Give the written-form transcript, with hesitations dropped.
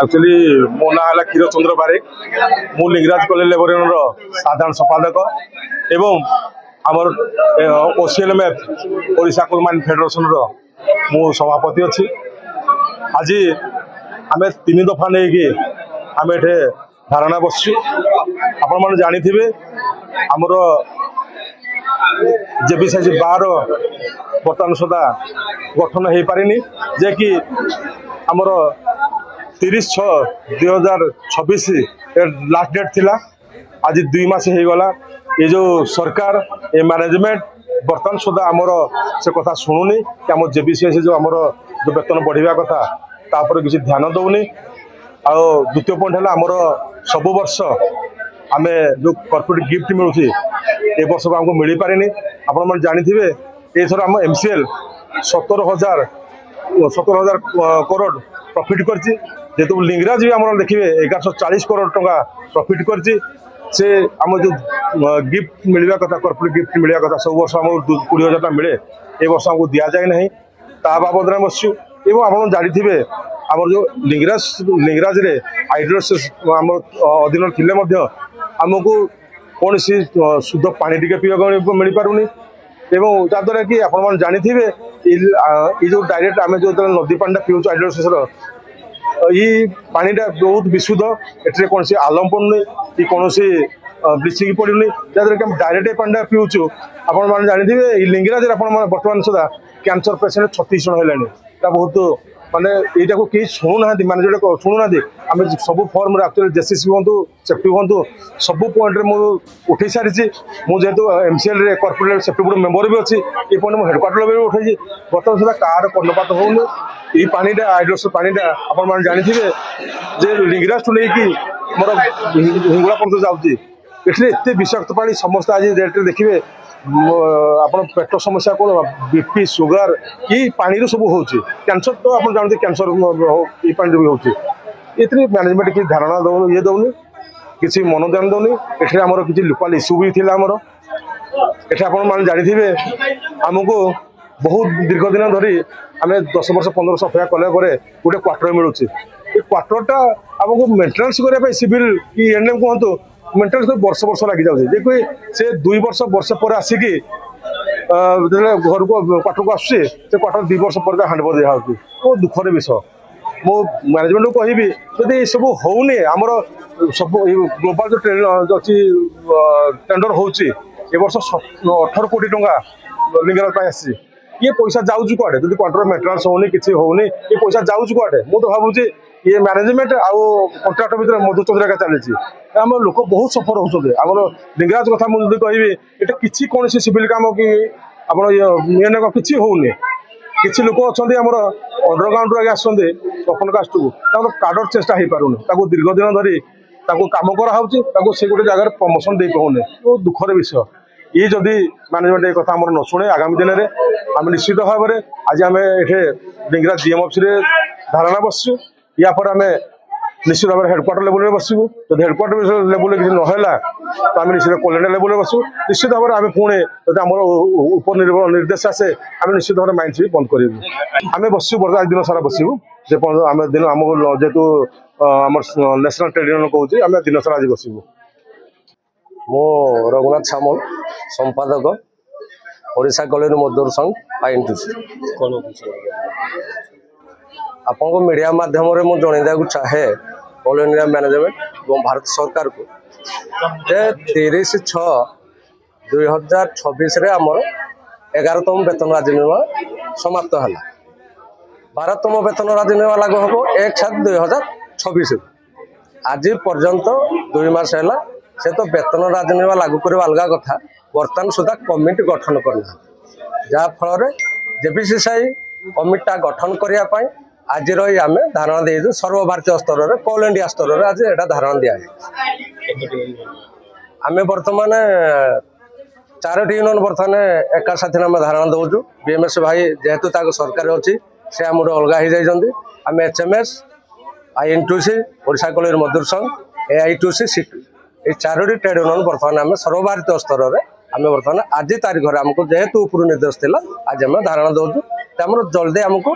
Actually मो ना है क्षीर चंद्र बारिक मु लिंगराज कॉलेज लेबर साधारण संपादक एवं आमर ओसीएलएमएफ ओडिशा कुरमान फेडरेशन मु सभापति अच्छी आज आम 3 दफा नहीं कि आम एठे धारणा बसु आपण मैंने जानी आमर जेबीसीएस बार बर्तमान सुधा गठन हो पारिनी जे कि आमर 30/6/2026 लास्ट डेट थिला। आज 2 मास हो गला ये जो सरकार ये मैनेजमेंट बर्तमान सुधा आमर से कथा शुणुनी कि आम जेबीसीएस जो आमर जो वेतन बढ़िया कथा तापर किसी ध्यान दौनी। आ द्वितीय पॉइंट है आमर सब वर्ष आम जो कॉर्पोरेट गिफ्ट मिलूँ ए वर्ष को आमको मिल पारे आपण मैंने जानी एथर आम एमसीएल 17,000 करोड़ प्रॉफिट करची जेतु लिंगराज भी आम देखिए 1140 करोड़ टंका प्रॉफिट करची से आम जो गिफ्ट मिलवा कथा कॉर्पोरेट गिफ्ट मिलवा कथा सब वर्ष आम 20,000 मिले ए वर्ष आमको दि जाए ना ता बाबद बसु एवं आप जानी आम जो लिंगराज रे आइडोसिस आम अधीन थिले आमको कौन सी शुद्ध पानी टिके पीवा मिल पारुनी एवं जहाद्वारा कि आप जानी ये जो डायरेक्ट आम जो नदी पानी पीऊँ आइडोसिस ये पानीटा बहुत विशुद्ध एटे कौन सी आलम पड़ुनी कि कौन सी ब्लीचिंग पड़ुनी जहाद्वारा कि डायरेक्ट पानी पीऊँ आप जानी लिंगराज बर्तमान सुधा कैंसर पेसेंट 36 जन है बहुत माने यहाँ को कहीं शुणुना माने जो शुणुना आम सब फर्म एक्चुअली जेसीसी हूँ सेफ्टी हूँ सब पॉइंट मुझे उठे सारी मुझे MCL corporate safety board member भी अच्छी ये पॉइंट मुझे हेडक्वार्टर लेवल उठे बर्तमान सुधा कार कर्णपात होनी ये पानीटा आइडोस पानीटा आप जानी लिंगराज टू नहीं मोर हिंगुड़ा पर्यटन जाऊँगी एत विषाक्त पानी समस्त आज डेट्रे देखिए आप पेट समस्या कौन बीपी सुगर ये पानी सब हो कैंसर तो आप जानते कैंसर ये पानी भी होती मैनेजमेंट किसी धारणा दौन ये दौनी किसी मनोदान दौनी एठे आमर किसी लोकाल इश्यू भी थी आमर एठे आप जानी आमको बहुत दीर्घ दिन धरी आम 10 वर्ष 15 वर्ष अपेक्षा कले गोटे क्वार्टर मिलूँ क्वार्टरटा आमको मेन्टेनान्स करने सिविल कि एनएम कहतु मेन्टेनान्स वर्ष वर्ष लगी जाए से 2 वर्ष पर आसिकी घर को क्वार्टर को आसुचे से क्वार्टर 2 वर्ष पर हैंडओवर दिया बहुत दुखर विषय मो मैनेजमेंट को कहि जदि ये सब होने आमर सब ग्लोबल जो ट्रेन अच्छी टेंडर होची ए वर्ष 18 कोटी टंका लिंगराज आसी ये पैसा जाऊँ कड़े जब क्वार्टर मेन्टेनान्स होनी किसी होनी ये पैसा जाऊँ कड़े मुझे भावुँ ये मैनेजमेंट आउ कंट्राक्टर भितर मधुचंद्रिका चली आम लोक बहुत सफर होते आम लिंगराज कथा मुझे कहि ये किसी कौन सिविल काम कि आप किसी होनी किसी लोक अच्छा अंडरग्राउंड आगे आसते ओपन कास्ट को कार्डर चेष्टा हो पारे दीर्घ दिन धरी कम कराऊँ से गोटे जगह प्रमोशन दे पाने बहुत दुखर विषय ये जदि मैनेजमेंट ये कथा न शुणे आगामी दिन में आम निश्चित भाव में आज आम ये लिंगराज डीएमएफसी धारणा बसु या पर आम निश्चित भाव में हेडक्वार्टर लेवल में बसबू जब हेडक्वार्टर लेवल किसी नहला तो आम निश्चित कॉलोनी लेवल में बसु निश्चित भाव में आम पुणे जब आम उपनिर्देश आसे आम निश्चित भाव में माइंड से बंद करूँ आम बसु बर्तमान दिन सारा बसबू आम दिन आम जेहतु आम नेशनल ट्रेड यूनियन कहूँ आम दिन सारा आज बसबू मो रघुनाथ सामल संपादक ओडिशा कॉलेज मजदूर संघ आईएनटीसी आपको मीडिया माध्यम मुझे जनवाक चाहे ऑल इंडिया मैनेजमेंट और भारत सरकार को 30/6/2026 आमर 11तम वेतन राजीनामा समाप्त है 12तम वेतन राजीनामा लागू हम 1/7/2026 आज पर्यंत 2 मास है से तो वेतन राजीनामा लागू करवा अलग कथा बर्तमान सुधा कमिटी गठन करना जहाँफल जेबीसीआई कमिटा गठन करने आज आम धारणा दे सर्वभारतीय स्तर में ऑल इंडिया स्तर में आज यहाँ धारणा दिए आम बर्तमान 4टी यूनियन बर्तमान एका साथी आम धारणा दौचु बीएमएस भाई जेहेतु सरकार अच्छी से आम अलग हो जाती आम एचएमएस आईएनटीसी ओडिशा कॉलेज मजदूर संघ एआईटीसी ये 4टी ट्रेड यूनियन बर्तमान आम सर्वभारतीय स्तर में आम बर्तमान आज तारीख आमको जेहेतु ऊपर निर्देश था आज आम धारणा दौचु जल्दी आमको